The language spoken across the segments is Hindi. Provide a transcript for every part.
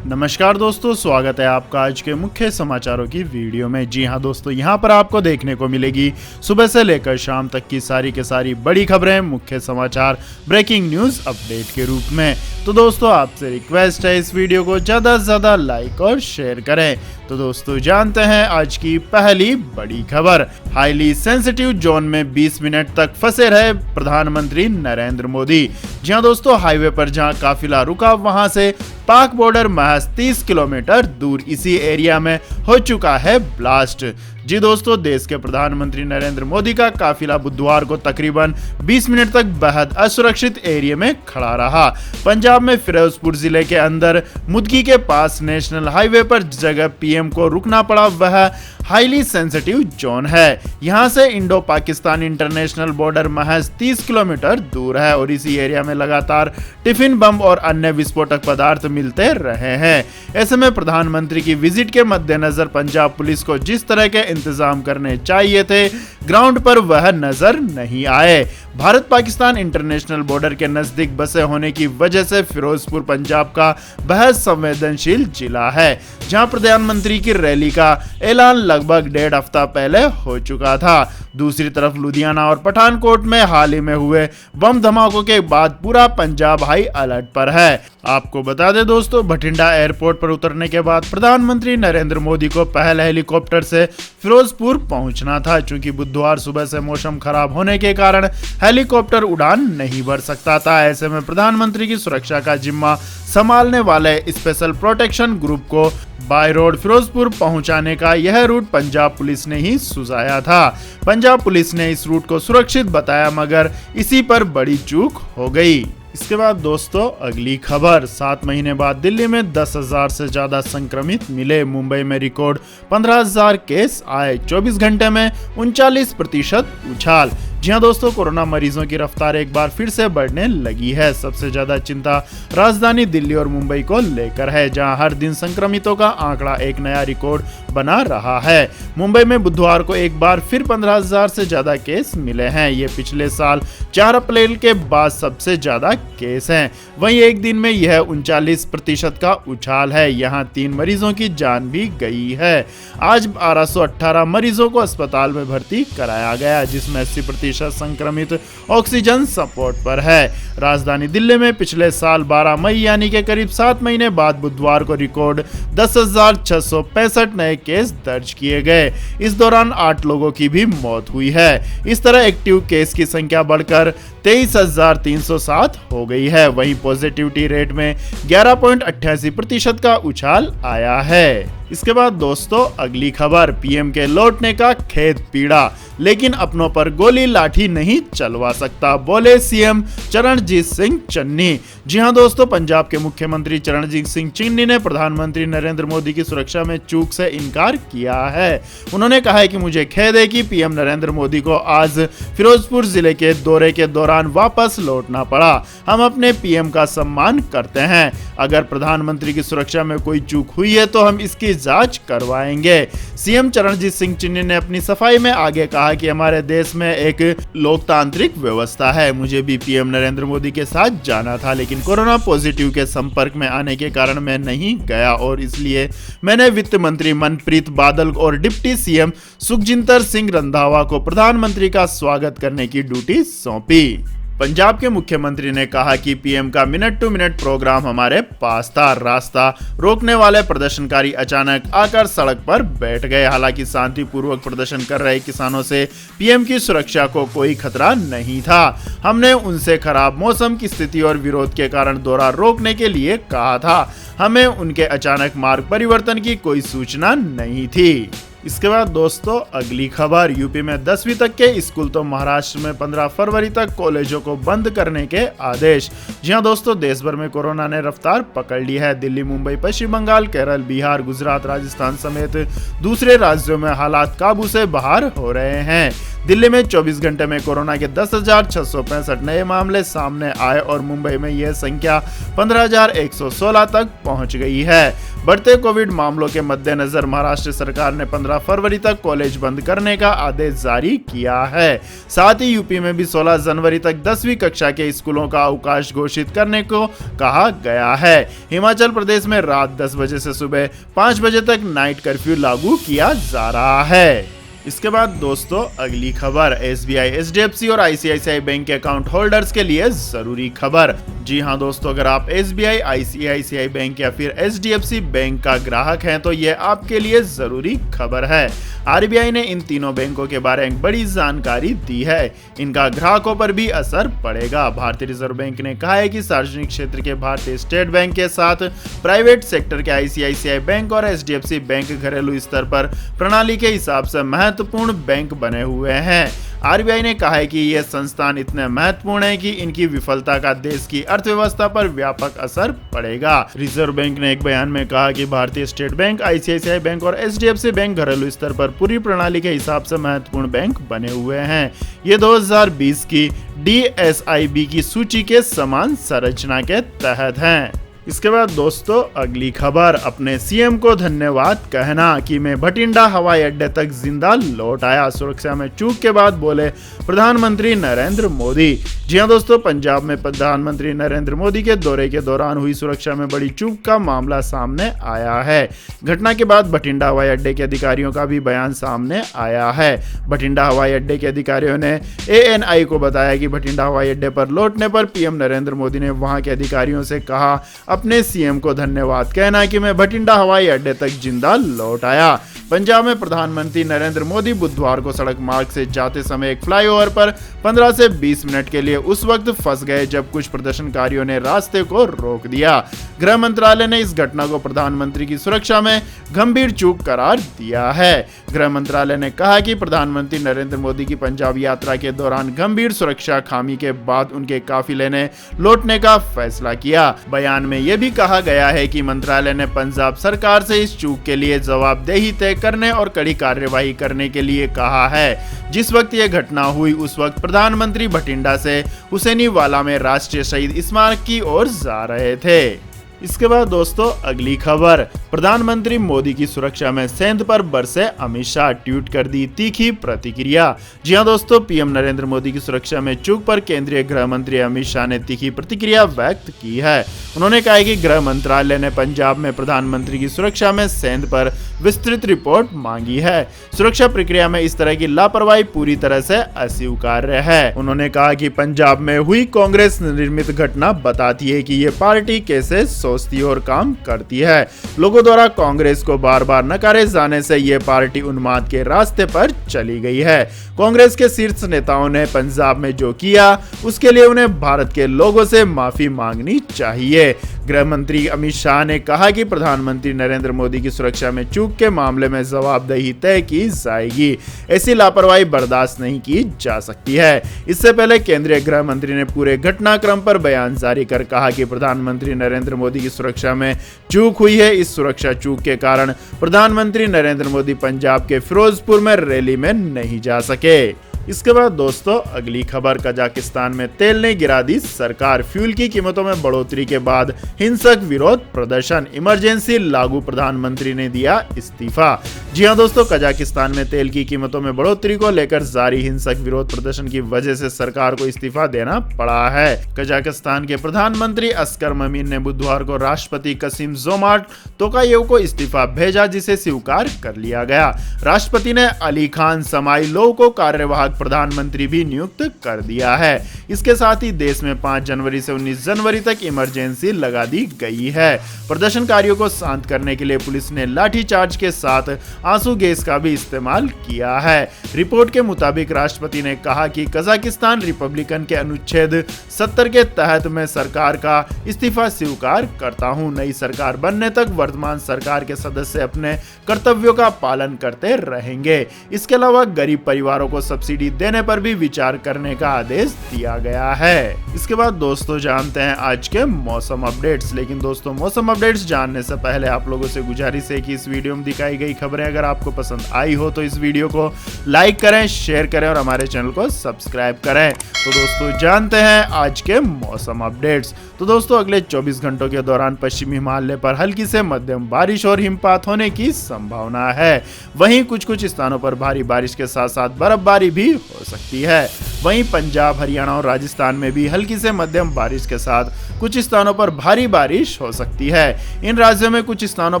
नमस्कार दोस्तों, स्वागत है आपका आज के मुख्य समाचारों की वीडियो में। जी हां दोस्तों, यहां पर आपको देखने को मिलेगी सुबह से लेकर शाम तक की सारी के सारी बड़ी खबरें, मुख्य समाचार, ब्रेकिंग न्यूज अपडेट के रूप में। तो दोस्तों आपसे रिक्वेस्ट है इस वीडियो को ज़्यादा से ज़्यादा लाइक और शेयर करें। तो दोस्तों जानते हैं आज की पहली बड़ी खबर। हाईली सेंसिटिव जोन में 20 मिनट तक फंसे रहे प्रधानमंत्री नरेंद्र मोदी। जी हां दोस्तों, हाईवे पर जहां काफिला रुका वहां से पाक बॉर्डर महज 30 किलोमीटर दूर इसी एरिया में हो चुका है ब्लास्ट। जी दोस्तों, देश के प्रधानमंत्री नरेंद्र मोदी का काफिला बुधवार को तकरीबन 20 मिनट तक बेहद असुरक्षित एरिया में खड़ा रहा। पंजाब में फिरोजपुर जिले के अंदर मुदगी के पास नेशनल हाईवे पर जगह पीएम को रुकना पड़ा, वह हाईली सेंसिटिव जोन है। यहां से इंडो पाकिस्तान इंटरनेशनल बॉर्डर महज 30 किलोमीटर दूर है और इसी एरिया में लगातार टिफिन बम और अन्य विस्फोटक पदार्थ मिलते रहे हैं। ऐसे में प्रधानमंत्री की विजिट के मद्देनजर पंजाब पुलिस को जिस तरह के इंतजाम करने चाहिए थे, ग्राउंड पर वह नजर नहीं आए। भारत पाकिस्तान इंटरनेशनल बॉर्डर के नजदीक बसे होने की वजह से फिरोजपुर पंजाब का बेहद संवेदनशील जिला है, जहां प्रधानमंत्री की रैली का ऐलान लगभग 1.5 हफ्ता पहले हो चुका था। दूसरी तरफ लुधियाना और पठानकोट में हाल ही में हुए बम धमाकों के बाद पूरा पंजाब हाई अलर्ट पर है। आपको बता दें दोस्तों, बठिंडा एयरपोर्ट पर उतरने के बाद प्रधानमंत्री नरेंद्र मोदी को पहले हेलीकॉप्टर से फिरोजपुर पहुंचना था। चूंकि बुधवार सुबह से मौसम खराब होने के कारण हेलीकॉप्टर उड़ान नहीं भर सकता था। ऐसे में प्रधानमंत्री की सुरक्षा का जिम्मा संभालने वाले स्पेशल प्रोटेक्शन ग्रुप को बाय रोड फिरोजपुर पहुंचाने का यह रूट पंजाब पुलिस ने ही सुझाया था। पंजाब पुलिस ने इस रूट को सुरक्षित बताया, मगर इसी पर बड़ी चूक हो गई। इसके बाद दोस्तों अगली खबर। 7 महीने बाद दिल्ली में 10,000 से ज्यादा संक्रमित मिले। मुंबई में रिकॉर्ड 15,000 केस आए। 24 घंटे में 39% उछाल। जी हां दोस्तों, कोरोना मरीजों की रफ्तार एक बार फिर से बढ़ने लगी है। सबसे ज्यादा चिंता राजधानी दिल्ली और मुंबई को लेकर है, जहां हर दिन संक्रमितों का आंकड़ा एक नया रिकॉर्ड बना रहा है। मुंबई में बुधवार को एक बार फिर 15,000 से ज्यादा केस मिले हैं। ये पिछले साल 4 अप्रैल के बाद सबसे ज्यादा केस हैं। वहीं एक दिन में यह 39% का उछाल है। यहाँ 3 मरीजों की जान भी गई है। आज 1218 मरीजों को अस्पताल में भर्ती कराया गया, जिसमें 80% संक्रमित ऑक्सीजन सपोर्ट पर है। राजधानी दिल्ली में पिछले साल 12 मई यानी कि करीब 7 महीने बाद बुधवार को रिकॉर्ड 10,665 नए केस दर्ज किए गए। इस दौरान 8 लोगों की भी मौत हुई है। इस तरह एक्टिव केस की संख्या बढ़कर 23,307 हो गई है। वहीं पॉजिटिविटी रेट में 11.88% का उछाल आया है। इसके बाद दोस्तों अगली खबर। पीएम के लौटने का खेद पीड़ा, लेकिन अपनों पर गोली लाठी नहीं चलवा सकता, बोले सीएम चरणजीत सिंह चन्नी। जी हां दोस्तों, पंजाब के मुख्यमंत्री चरणजीत सिंह चन्नी ने प्रधानमंत्री नरेंद्र मोदी की सुरक्षा में चूक से इनकार किया है। उन्होंने कहा है कि मुझे खेद है कि पीएम नरेंद्र मोदी को आज फिरोजपुर जिले के दौरे के दौरान वापस लौटना पड़ा। हम अपने पीएम का सम्मान करते हैं। अगर प्रधानमंत्री की सुरक्षा में कोई चूक हुई है तो हम इसकी जांच करवाएंगे। सीएम चरणजीत सिंह चन्नी ने अपनी सफाई में आगे कहा कि हमारे देश में एक लोकतांत्रिक व्यवस्था है। मुझे भी पीएम नरेंद्र मोदी के साथ जाना था, लेकिन कोरोना पॉजिटिव के संपर्क में आने के कारण मैं नहीं गया और इसलिए मैंने वित्त मंत्री मनप्रीत बादल और डिप्टी सीएम सुखजिंदर सिंह रंधावा को प्रधानमंत्री का स्वागत करने की ड्यूटी सौंपी। पंजाब के मुख्यमंत्री ने कहा कि पीएम का मिनट टू मिनट प्रोग्राम हमारे पास था। रास्ता रोकने वाले प्रदर्शनकारी अचानक आकर सड़क पर बैठ गए। हालांकि शांतिपूर्वक प्रदर्शन कर रहे किसानों से पीएम की सुरक्षा को कोई खतरा नहीं था। हमने उनसे खराब मौसम की स्थिति और विरोध के कारण दौरा रोकने के लिए कहा था। हमें उनके अचानक मार्ग परिवर्तन की कोई सूचना नहीं थी। इसके बाद दोस्तों अगली खबर। यूपी में 10वीं तक के स्कूल तो महाराष्ट्र में 15 फरवरी तक कॉलेजों को बंद करने के आदेश। जी हां दोस्तों, देश भर में कोरोना ने रफ्तार पकड़ ली है। दिल्ली, मुंबई, पश्चिम बंगाल, केरल, बिहार, गुजरात, राजस्थान समेत दूसरे राज्यों में हालात काबू से बाहर हो रहे हैं। दिल्ली में 24 घंटे में कोरोना के 10,665 नए मामले सामने आए और मुंबई में यह संख्या 15,116 तक पहुंच गई है। बढ़ते कोविड मामलों के मद्देनजर महाराष्ट्र सरकार ने 15 फरवरी तक कॉलेज बंद करने का आदेश जारी किया है। साथ ही यूपी में भी 16 जनवरी तक 10वीं कक्षा के स्कूलों का अवकाश घोषित करने को कहा गया है। हिमाचल प्रदेश में रात 10 बजे से सुबह 5 बजे तक नाइट कर्फ्यू लागू किया जा रहा है। इसके बाद दोस्तों अगली खबर, एसबीआई, एचडीएफसी और आईसीआईसीआई बैंक के अकाउंट होल्डर्स के लिए जरूरी खबर। जी हां दोस्तों, अगर आप एसबीआई, आईसीआईसीआई बैंक या फिर एचडीएफसी बैंक का ग्राहक हैं तो ये आपके लिए जरूरी खबर है। आरबीआई ने इन तीनों बैंकों के बारे में बड़ी जानकारी दी है। इनका ग्राहकों पर भी असर पड़ेगा। भारतीय रिजर्व बैंक ने कहा है कि सार्वजनिक क्षेत्र के भारतीय स्टेट बैंक के साथ प्राइवेट सेक्टर के आईसीआईसीआई बैंक और एचडीएफसी बैंक घरेलू स्तर पर प्रणाली के हिसाब से महत्वपूर्ण बैंक बने हुए हैं। आरबीआई ने कहा है कि ये संस्थान इतने महत्वपूर्ण है कि इनकी विफलता का देश की अर्थव्यवस्था पर व्यापक असर पड़ेगा। रिजर्व बैंक ने एक बयान में कहा कि भारतीय स्टेट बैंक, आईसीआईसीआई बैंक और एचडीएफसी बैंक घरेलू स्तर पर पूरी प्रणाली के हिसाब से महत्वपूर्ण बैंक बने हुए हैं। ये 2020 की डीएसआईबी की सूची के समान संरचना के तहत हैं। इसके बाद दोस्तों अगली खबर, अपने सीएम को धन्यवाद कहना कि मैं भटिंडा हवाई अड्डे तक जिंदा लौट आया, सुरक्षा में चूक के बाद बोले प्रधानमंत्री नरेंद्र मोदी। जी हां दोस्तों, पंजाब में प्रधानमंत्री नरेंद्र मोदी के दौरे के दौरान हुई सुरक्षा में बड़ी चूक का मामला सामने आया है। घटना के बाद भटिंडा हवाई अड्डे के अधिकारियों का भी बयान सामने आया है। भटिंडा हवाई अड्डे के अधिकारियों ने एएनआई को बताया कि भटिंडा हवाई अड्डे पर लौटने पर पीएम नरेंद्र मोदी ने वहां के अधिकारियों से कहा अपने सीएम को धन्यवाद कहना कि मैं भटिंडा हवाई अड्डे तक जिंदा लौट आया। पंजाब में प्रधानमंत्री नरेंद्र मोदी बुधवार को सड़क मार्ग से जाते समय एक फ्लाईओवर पर 15 से 20 मिनट के लिए उस वक्त फंस गए जब कुछ प्रदर्शनकारियों ने रास्ते को रोक दिया। गृह मंत्रालय ने इस घटना को प्रधानमंत्री की सुरक्षा में गंभीर चूक करार दिया है। गृह मंत्रालय ने कहा कि प्रधानमंत्री नरेंद्र मोदी की पंजाब यात्रा के दौरान गंभीर सुरक्षा खामी के बाद उनके काफिले ने लौटने का फैसला किया। बयान में यह भी कहा गया है कि मंत्रालय ने पंजाब सरकार से इस चूक के लिए जवाबदेही तय करने और कड़ी कार्यवाही करने के लिए कहा है। जिस वक्त यह घटना हुई उस वक्त प्रधानमंत्री भटिंडा से हुसैनीवाला में राष्ट्रीय शहीद स्मारक की ओर जा रहे थे। इसके बाद दोस्तों अगली खबर, प्रधानमंत्री मोदी की सुरक्षा में सेंध पर बरसे अमित शाह, ट्वीट कर दी तीखी प्रतिक्रिया। जी हां दोस्तों, पीएम नरेंद्र मोदी की सुरक्षा में चूक पर केंद्रीय गृह मंत्री अमित शाह ने तीखी प्रतिक्रिया व्यक्त की है। उन्होंने कहा कि गृह मंत्रालय ने पंजाब में प्रधानमंत्री की सुरक्षा में सेंध पर विस्तृत रिपोर्ट मांगी है। सुरक्षा प्रक्रिया में इस तरह की लापरवाही पूरी तरह से अस्वीकार्य है। उन्होंने कहा कि पंजाब में हुई कांग्रेस निर्मित घटना बताती है कि ये पार्टी कैसे सोचती और काम करती है। लोगों द्वारा कांग्रेस को बार बार नकारे जाने से ये पार्टी उन्माद के रास्ते पर चली गई है। कांग्रेस के शीर्ष नेताओं ने पंजाब में जो किया उसके लिए उन्हें भारत के लोगों से माफी मांगनी चाहिए। गृह मंत्री अमित शाह ने कहा कि प्रधानमंत्री नरेंद्र मोदी की सुरक्षा में चूक के मामले में जवाबदेही तय की जाएगी। ऐसी लापरवाही बर्दाश्त नहीं की जा सकती है। इससे पहले केंद्रीय गृह मंत्री ने पूरे घटनाक्रम पर बयान जारी कर कहा कि प्रधानमंत्री नरेंद्र मोदी की सुरक्षा में चूक हुई है। इस सुरक्षा चूक के कारण प्रधानमंत्री नरेंद्र मोदी पंजाब के फिरोजपुर में रैली में नहीं जा सके। इसके बाद दोस्तों अगली खबर, कजाकिस्तान में तेल ने गिरा दी सरकार, फ्यूल की कीमतों में बढ़ोतरी के बाद हिंसक विरोध प्रदर्शन, इमरजेंसी लागू, प्रधानमंत्री ने दिया इस्तीफा। जी हां दोस्तों, कजाकिस्तान में तेल की कीमतों में बढ़ोतरी को लेकर जारी हिंसक विरोध प्रदर्शन की वजह से सरकार को इस्तीफा देना पड़ा है। कजाकिस्तान के प्रधानमंत्री अस्कर ममीन ने बुधवार को राष्ट्रपति कासिम-जोमार्ट तोकायेव को इस्तीफा भेजा, जिसे स्वीकार कर लिया गया। राष्ट्रपति ने अली खान समाइलोव को कार्यवाहक प्रधानमंत्री भी नियुक्त कर दिया है। इसके साथ ही देश में 5 जनवरी से 19 जनवरी तक इमरजेंसी लगा दी गई है। प्रदर्शनकारियों को शांत करने के लिए पुलिस ने लाठीचार्ज के साथ आंसू गैस का भी इस्तेमाल किया है। रिपोर्ट के मुताबिक राष्ट्रपति ने कहा कि कजाकिस्तान रिपब्लिकन के अनुच्छेद 70 के तहत मैं सरकार का इस्तीफा स्वीकार करता हूं। नई सरकार बनने तक वर्तमान सरकार के सदस्य अपने कर्तव्यों का पालन करते रहेंगे। इसके अलावा गरीब परिवारों को सब्सिडी सब्सिडी देने पर भी विचार करने का आदेश दिया गया है। इसके बाद दोस्तों जानते हैं आज के मौसम अपडेट्स। लेकिन दोस्तों मौसम अपडेट्स जानने से पहले आप लोगों से गुजारिश है कि इस वीडियो में दिखाई गई खबरें अगर आपको पसंद आई हो तो इस वीडियो को लाइक करें, शेयर करें और हमारे चैनल को सब्सक्राइब करें। तो दोस्तों जानते हैं आज के मौसम अपडेट्स। तो दोस्तों अगले 24 घंटों के दौरान पश्चिमी हिमालय पर हल्की से मध्यम बारिश और हिमपात होने की संभावना है। वहीं कुछ स्थानों पर भारी बारिश के साथ साथ बर्फबारी भी हो सकती है। वहीं पंजाब, हरियाणा और राजस्थान में भी हल्की से मध्यम बारिश के साथ कुछ स्थानों पर भारी बारिश हो सकती है। इन राज्यों में कुछ स्थानों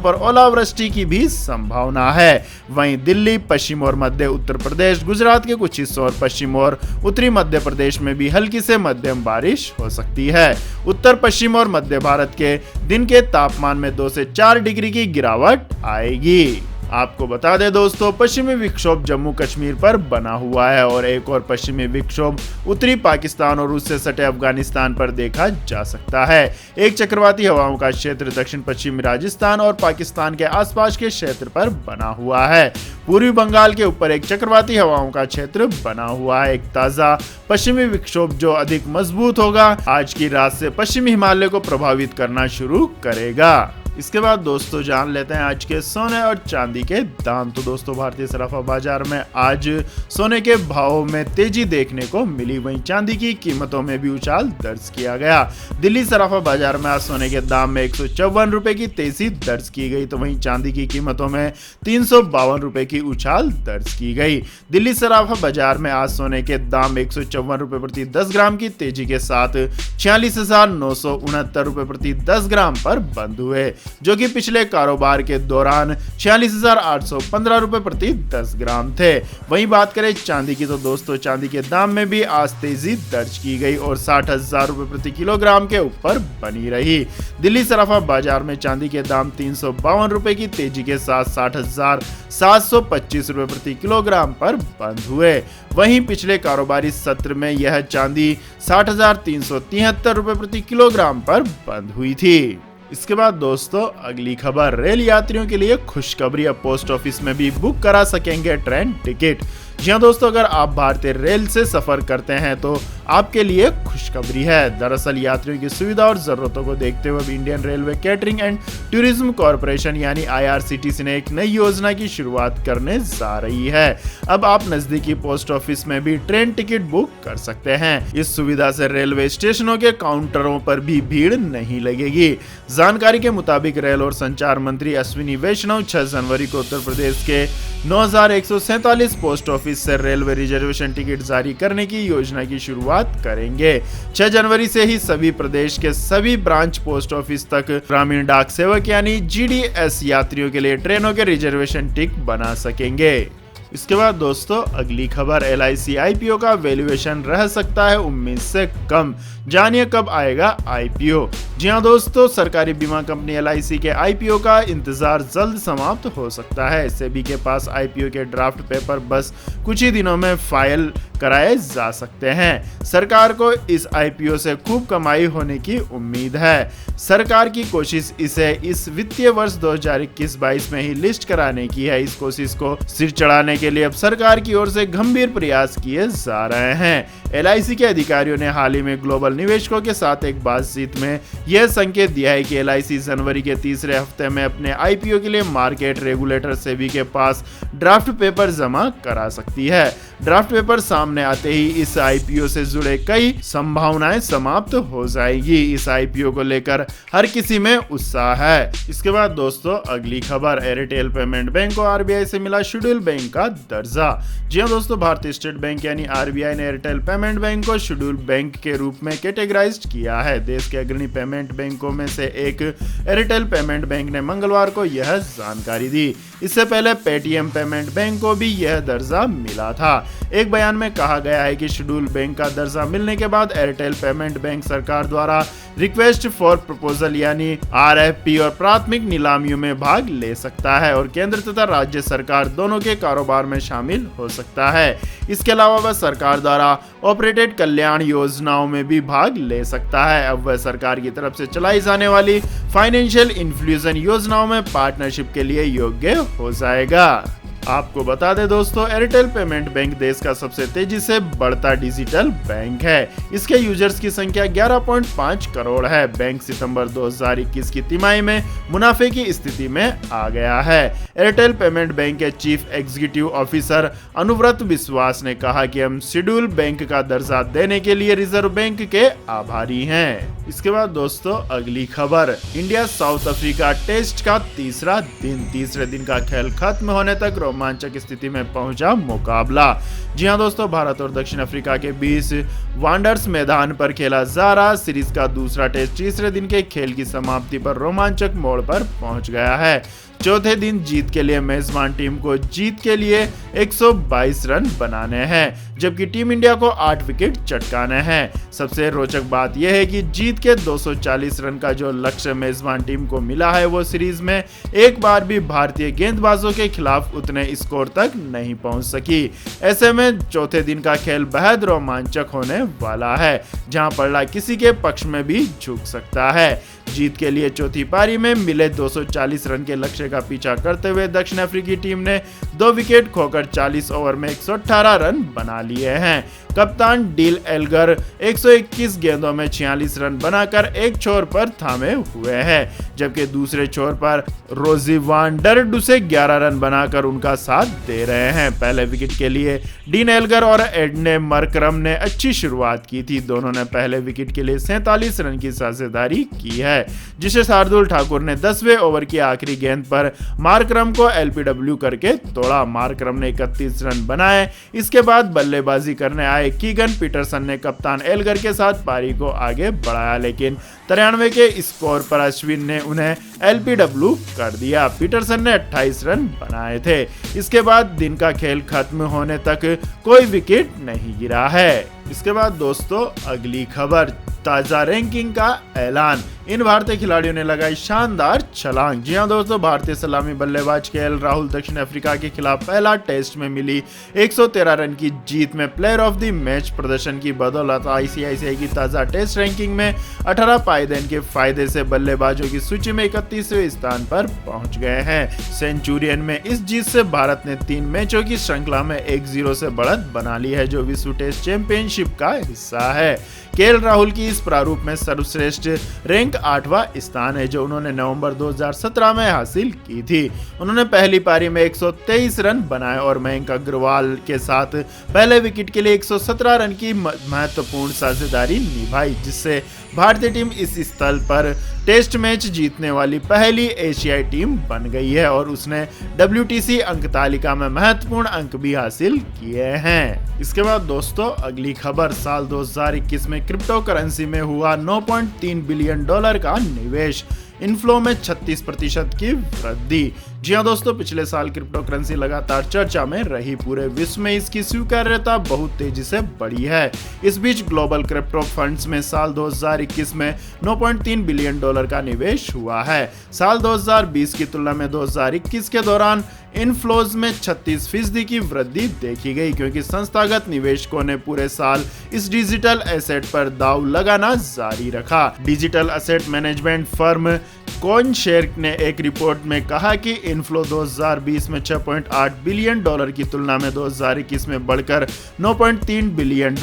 पर ओलावृष्टि की भी संभावना है। वहीं दिल्ली, पश्चिम और मध्य उत्तर प्रदेश, गुजरात के कुछ हिस्सों और पश्चिम और उत्तरी मध्य प्रदेश में भी हल्की से मध्यम बारिश हो सकती है। उत्तर पश्चिम और मध्य भारत के दिन के तापमान में 2 से 4 डिग्री की गिरावट आएगी। आपको बता दें दोस्तों पश्चिमी विक्षोभ जम्मू कश्मीर पर बना हुआ है और एक और पश्चिमी विक्षोभ उत्तरी पाकिस्तान और उससे सटे अफगानिस्तान पर देखा जा सकता है। एक चक्रवाती हवाओं का क्षेत्र दक्षिण पश्चिमी राजस्थान और पाकिस्तान के आसपास के क्षेत्र पर बना हुआ है। पूर्वी बंगाल के ऊपर एक चक्रवाती हवाओं का क्षेत्र बना हुआ है। एक ताजा पश्चिमी विक्षोभ जो अधिक मजबूत होगा आज की रात से पश्चिमी हिमालय को प्रभावित करना शुरू करेगा। इसके बाद दोस्तों जान लेते हैं आज के सोने और चांदी के दाम। तो दोस्तों भारतीय सराफा बाजार में आज सोने के भाव में तेजी देखने को मिली। वहीं चांदी की कीमतों में भी उछाल दर्ज किया गया। दिल्ली सराफा बाजार में आज सोने के दाम में 154 रुपए की तेजी दर्ज की गई, तो वहीं चांदी की कीमतों में 352 रुपए की उछाल दर्ज की गई। दिल्ली सराफा बाजार में आज सोने के दाम 154 रुपए प्रति 10 ग्राम की तेजी के साथ 46,969 रुपए प्रति 10 ग्राम पर बंद हुए, जो कि पिछले कारोबार के दौरान 46,815 रुपए प्रति 10 ग्राम थे। वहीं बात करें चांदी की तो दोस्तों चांदी के दाम में भी आज तेजी दर्ज की गई और 60,000 रुपए प्रति किलोग्राम के ऊपर बनी रही। दिल्ली सराफा बाजार में चांदी के दाम 352 रुपए की तेजी के साथ 60,725 रुपए प्रति किलोग्राम पर बंद हुए। वहीं पिछले कारोबारी सत्र में यह चांदी 60,373 रुपए प्रति किलोग्राम पर बंद हुई थी। इसके बाद दोस्तों अगली खबर, रेल यात्रियों के लिए खुशखबरी, अब पोस्ट ऑफिस में भी बुक करा सकेंगे ट्रेन टिकट। जी हाँ दोस्तों, अगर आप भारतीय रेल से सफर करते हैं तो आपके लिए खुशखबरी है। दरअसल यात्रियों की सुविधा और जरूरतों को देखते हुए Indian railway catering and tourism corporation यानी IRCTC ने एक नई योजना की शुरुआत करने जा रही है। अब आप नजदीकी पोस्ट ऑफिस में भी ट्रेन टिकट बुक कर सकते हैं। इस सुविधा से रेलवे स्टेशनों के काउंटरों पर भी भीड़ नहीं लगेगी। जानकारी के मुताबिक रेल और संचार मंत्री अश्विनी वैष्णव 6 जनवरी को उत्तर प्रदेश के 9,147 पोस्ट ऑफिस से रेलवे रिजर्वेशन टिकट जारी करने की योजना की शुरुआत करेंगे। 6 जनवरी से ही सभी प्रदेश के सभी ब्रांच पोस्ट ऑफिस तक ग्रामीण डाक सेवक यानी GDS यात्रियों के लिए ट्रेनों के रिजर्वेशन टिकट बना सकेंगे। इसके बाद दोस्तों अगली खबर, LIC IPO का वैल्यूएशन रह सकता है उम्मीद से कम, जानिए कब आएगा IPO। जी हाँ दोस्तों, सरकारी बीमा कंपनी LIC के IPO का इंतजार जल्द समाप्त हो सकता है। सेबी के पास IPO के ड्राफ्ट पेपर बस कुछ ही दिनों में फाइल कराए जा सकते हैं। सरकार को इस IPO से खूब कमाई होने की उम्मीद है। सरकार की कोशिश इसे इस वित्तीय वर्ष 2021-22 में ही लिस्ट कराने की है। इस कोशिश को सिर चढ़ाने के लिए अब सरकार की ओर से गंभीर प्रयास किए जा रहे हैं। LIC के अधिकारियों ने हाल ही में ग्लोबल निवेशकों के साथ एक बातचीत में यह संकेत दिया है कि LIC जनवरी के तीसरे हफ्ते में अपने IPO के लिए मार्केट रेगुलेटर सेबी के पास ड्राफ्ट पेपर जमा करा सकती है। ड्राफ्ट पेपर सामने आते ही इस IPO से जुड़े कई संभावनाएं समाप्त हो जाएगी। इस IPO को लेकर हर किसी में उत्साह है। इसके बाद दोस्तों अगली खबर, एयरटेल पेमेंट बैंक को RBI से मिला शेड्यूल बैंक का दर्जा। जी हाँ दोस्तों, भारतीय स्टेट बैंक यानी RBI ने एयरटेल पेमेंट बैंक को शेड्यूल बैंक के रूप में कैटेगराइज्ड किया है। देश के अग्रणी पेमेंट बैंकों में से एक एयरटेल पेमेंट बैंक ने मंगलवार को यह जानकारी दी। इससे पहले पेटीएम पेमेंट बैंक को भी यह दर्जा मिला था। एक बयान में कहा गया है कि शेड्यूल बैंक का दर्जा मिलने के बाद एयरटेल पेमेंट बैंक सरकार द्वारा रिक्वेस्ट फॉर प्रपोजल यानी RFP और प्राथमिक नीलामियों में भाग ले सकता है और केंद्र तथा राज्य सरकार दोनों के कारोबार में शामिल हो सकता है। इसके अलावा वह सरकार द्वारा ऑपरेटेड कल्याण योजनाओं में भी भाग ले सकता है। अब वह सरकार की तरफ से चलाई जाने वाली फाइनेंशियल इंक्लूजन योजनाओं में पार्टनरशिप के लिए योग्य हो जाएगा। आपको बता दें दोस्तों, एयरटेल पेमेंट बैंक देश का सबसे तेजी से बढ़ता डिजिटल बैंक है। इसके यूजर्स की संख्या 11.5 करोड़ है। बैंक सितंबर 2021 की तिमाही में मुनाफे की स्थिति में आ गया है। एयरटेल पेमेंट बैंक के चीफ एग्जीक्यूटिव ऑफिसर अनुव्रत विश्वास ने कहा कि हम शेड्यूल बैंक का दर्जा देने के लिए रिजर्व बैंक के आभारी हैं। इसके बाद दोस्तों अगली खबर, इंडिया साउथ अफ्रीका टेस्ट का तीसरे दिन का खेल खत्म होने तक रोमांचक स्थिति में पहुंचा मुकाबला। जी हां दोस्तों, भारत और दक्षिण अफ्रीका के बीच वांडर्स मैदान पर खेला जा रहा सीरीज का दूसरा टेस्ट तीसरे दिन के खेल की समाप्ति पर रोमांचक मोड़ पर पहुंच गया है। चौथे दिन जीत के लिए मेजबान टीम को जीत के लिए 122 रन बनाने हैं, जबकि टीम इंडिया को 8 विकेट चटकाने हैं। सबसे रोचक बात यह है कि जीत के 240 रन का जो लक्ष्य मेजबान टीम को मिला है, वो सीरीज में एक बार भी भारतीय गेंदबाजों के खिलाफ उतने स्कोर तक नहीं पहुंच सकी। ऐसे में चौथे दिन का खेल बेहद रोमांचक होने वाला है, जहां पलड़ा किसी के पक्ष में भी झुक सकता है। जीत के लिए चौथी पारी में मिले 240 रन के लक्ष्य का पीछा करते हुए दक्षिण अफ्रीकी टीम ने 2 विकेट खोकर 40 ओवर में 118 रन बना लिए हैं। कप्तान डील एल्गर 121 गेंदों में 46 रन बनाकर एक छोर पर थामे हुए हैं, जबकि दूसरे छोर पर रोजी वान डर डुसे 11 रन बनाकर उनका साथ दे रहे हैं। पहले विकेट के लिए डीन एल्गर और एडने मरकरम ने अच्छी शुरुआत की थी। दोनों ने पहले विकेट के लिए 47 रन की साझेदारी की है, जिसे शार्दुल ठाकुर ने 10वें ओवर की आखिरी गेंद पर मार्करम को एलपीडब्ल्यू करके तोड़ा। मार्करम ने 31 रन बनाए। इसके बाद बल्लेबाजी करने आए कीगन पीटरसन ने कप्तान एल्गर के साथ पारी को आगे बढ़ाया, लेकिन 93 के स्कोर पर अश्विन ने उन्हें एलपीडब्ल्यू कर दिया। पीटरसन ने 28 रन बनाए थे। इसके बाद दिन का खेल खत्म होने तक कोई विकेट नहीं गिरा है। इसके बाद दोस्तों अगली खबर, ताजा रैंकिंग का ऐलान। इन भारतीय खिलाड़ियों ने लगाई शानदार छलांग। जी हां दोस्तों, भारतीय सलामी बल्लेबाज केएल राहुल दक्षिण अफ्रीका के खिलाफ पहला टेस्ट में मिली 113 रन की जीत में प्लेयर ऑफ द मैच प्रदर्शन की बदौलत आईसीआईसीआई की ताजा टेस्ट रैंकिंग में 18 पायदेन के फायदे से बल्लेबाजों की सूची में 31वें स्थान पर पहुंच गए हैं। सेंचुरियन में इस जीत से भारत ने 3 मैचों की श्रृंखला में 1-0 से बढ़त बना ली है, जो विश्व टेस्ट चैंपियनशिप का हिस्सा है। केएल राहुल की इस प्रारूप में सर्वश्रेष्ठ रैंक 8वां स्थान है, जो उन्होंने नवंबर 2017 में हासिल की थी। उन्होंने पहली पारी में 123 रन बनाए और मयंक अग्रवाल के साथ पहले विकेट के लिए 117 रन की महत्वपूर्ण साझेदारी निभाई, जिससे भारतीय टीम इस स्थल पर टेस्ट मैच जीतने वाली पहली एशियाई टीम बन गई है और उसने WTC अंक तालिका में महत्वपूर्ण अंक भी हासिल किए हैं। इसके बाद दोस्तों अगली खबर, साल 2021 में क्रिप्टो करेंसी में हुआ $9.3 बिलियन का निवेश, इनफ्लो में 36% की वृद्धि। जी हां दोस्तों, पिछले साल क्रिप्टो करेंसी लगातार चर्चा में रही। पूरे विश्व में इसकी स्वीकार्यता बहुत तेजी से बढ़ी है। इस बीच ग्लोबल क्रिप्टो फंड्स में साल 2021 में $9.3 बिलियन का निवेश हुआ है। साल 2020 की तुलना में 2021 के दौरान इनफ्लोज में 36% की वृद्धि देखी गई, क्योंकि संस्थागत निवेशकों ने पूरे साल इस डिजिटल एसेट पर दांव लगाना जारी रखा। डिजिटल एसेट मैनेजमेंट फर्म कॉइनशेयर ने एक रिपोर्ट में कहा कि इनफ्लो 2020 में $6.8 बिलियन की तुलना में 2021 में बढ़कर $9.3 बिलियन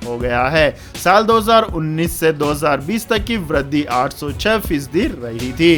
हो गया है। साल 2019 से 2020 तक की वृद्धि 806% रही थी।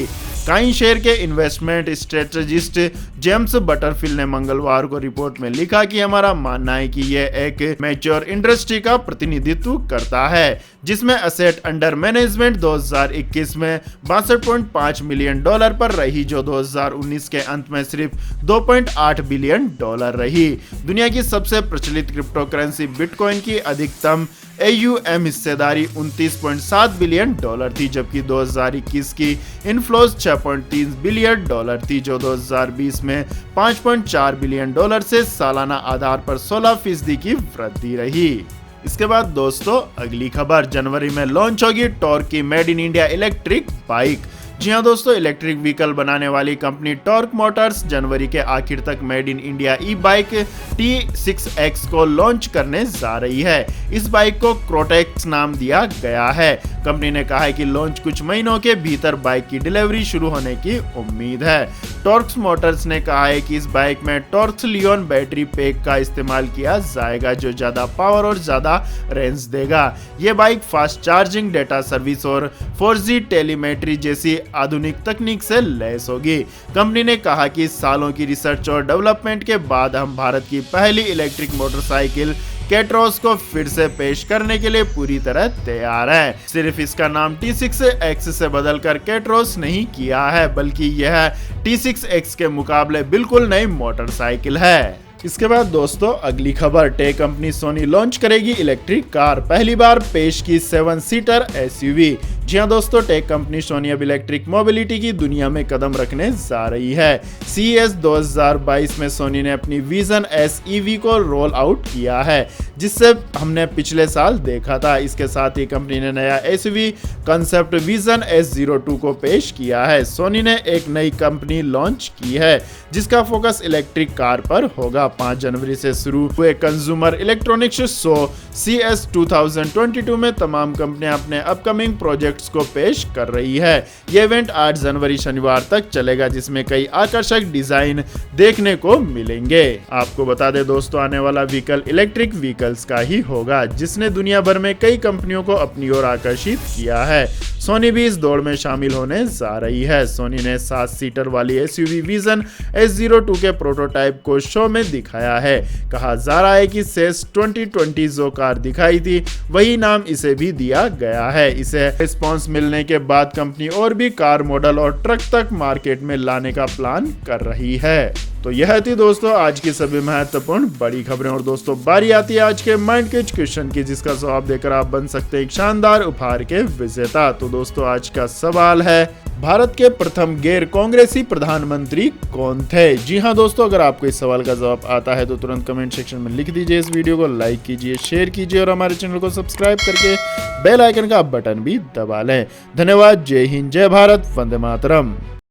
कॉइनशेयर के इन्वेस्टमेंट स्ट्रेटेजिस्ट जेम्स बटरफील्ड ने मंगलवार को रिपोर्ट में लिखा कि हमारा मानना है कि यह एक मैच्योर इंडस्ट्री का प्रतिनिधित्व करता है, जिसमें एसेट अंडर मैनेजमेंट 2021 में $62.5 मिलियन पर रही, जो 2019 के अंत में सिर्फ $2.8 बिलियन रही। दुनिया की सबसे प्रचलित क्रिप्टो करेंसी बिटकॉइन की अधिकतम AUM हिस्सेदारी $29.7 बिलियन थी, जबकि 2021 की इनफ्लोज $6.3 बिलियन थी, जो 2020 में $5.4 बिलियन से सालाना आधार पर 16% की वृद्धि रही। इसके बाद दोस्तों अगली खबर, जनवरी में लॉन्च होगी टॉर्क की made in India electric bike. जी हां दोस्तों, इलेक्ट्रिक व्हीकल बनाने वाली कंपनी टॉर्क मोटर्स जनवरी के आखिर तक made in India E bike T6X को लॉन्च करने जा रही है। इस बाइक को क्रोटेक्स नाम दिया गया है। कंपनी ने कहा है कि लॉन्च कुछ महीनों के भीतर बाइक की डिलीवरी शुरू होने की उम्मीद है। टॉर्क्स मोटर्स ने कहा है कि इस बाइक में टॉर्क्स लियोन बैटरी पैक का इस्तेमाल किया जाएगा जो ज्यादा पावर और ज्यादा रेंज देगा। ये bike fast charging, data service और 4G टेलीमेट्री जैसी आधुनिक तकनीक से लैस होगी। कंपनी ने कहा कि सालों की रिसर्च और डेवलपमेंट के बाद हम भारत की पहली इलेक्ट्रिक मोटरसाइकिल कैट्रोस को फिर से पेश करने के लिए पूरी तरह तैयार है। सिर्फ इसका नाम T6X से बदलकर कैट्रोस नहीं किया है, बल्कि यह T6X के मुकाबले बिल्कुल नई मोटरसाइकिल है। इसके बाद दोस्तों अगली खबर, टेक कंपनी सोनी लॉन्च करेगी इलेक्ट्रिक कार, पहली बार पेश की 7 सीटर SUV। जी हाँ दोस्तों, टेक कंपनी सोनी अब इलेक्ट्रिक मोबिलिटी की दुनिया में कदम रखने जा रही है। CES 2022 में सोनी ने अपनी विजन S EV को रोल आउट किया है, जिससे हमने पिछले साल देखा था। इसके साथ ही कंपनी ने नया SUV कंसेप्ट विजन S02 को पेश किया है। सोनी ने एक नई कंपनी लॉन्च की है जिसका फोकस इलेक्ट्रिक कार पर होगा। 5 जनवरी से शुरू हुए कंज्यूमर इलेक्ट्रॉनिक्स शो CES 2022 में तमाम कंपनियां अपने अपकमिंग प्रोजेक्ट्स को पेश कर रही है। ये इवेंट 8 जनवरी शनिवार तक चलेगा, जिसमें कई आकर्षक डिजाइन देखने को मिलेंगे। आपको बता दें दोस्तों, आने वाला व्हीकल इलेक्ट्रिक व्हीकल्स का ही होगा, जिसने दुनिया भर में कई कंपनियों को अपनी ओर आकर्षित किया है। सोनी भी इस दौड़ में शामिल होने जा रही है। सोनी ने 7 सीटर वाली SUV विजन S02 के प्रोटोटाइप को शो में दिखाया है। कहा जा रहा है कि सेस 2020 जो कार दिखाई थी वही नाम इसे भी दिया गया है। इसे रिस्पांस मिलने के बाद कंपनी और भी कार मॉडल और ट्रक तक मार्केट में लाने का प्लान कर रही है। तो यह थी दोस्तों आज की सभी महत्वपूर्ण बड़ी खबरें। और दोस्तों बारी आती है आज के माइंड क्विज क्वेश्चन की, जिसका जवाब देकर आप बन सकते हैं एक शानदार उपहार के विजेता। तो दोस्तों आज का सवाल है, भारत के प्रथम गैर कांग्रेसी प्रधानमंत्री कौन थे? जी हाँ दोस्तों, अगर आपको इस सवाल का जवाब आता है तो तुरंत कमेंट सेक्शन में लिख दीजिए। इस वीडियो को लाइक कीजिए, शेयर कीजिए और हमारे चैनल को सब्सक्राइब करके बेल आइकन का बटन भी दबा लें। धन्यवाद। जय हिंद, जय भारत, वंदे मातरम।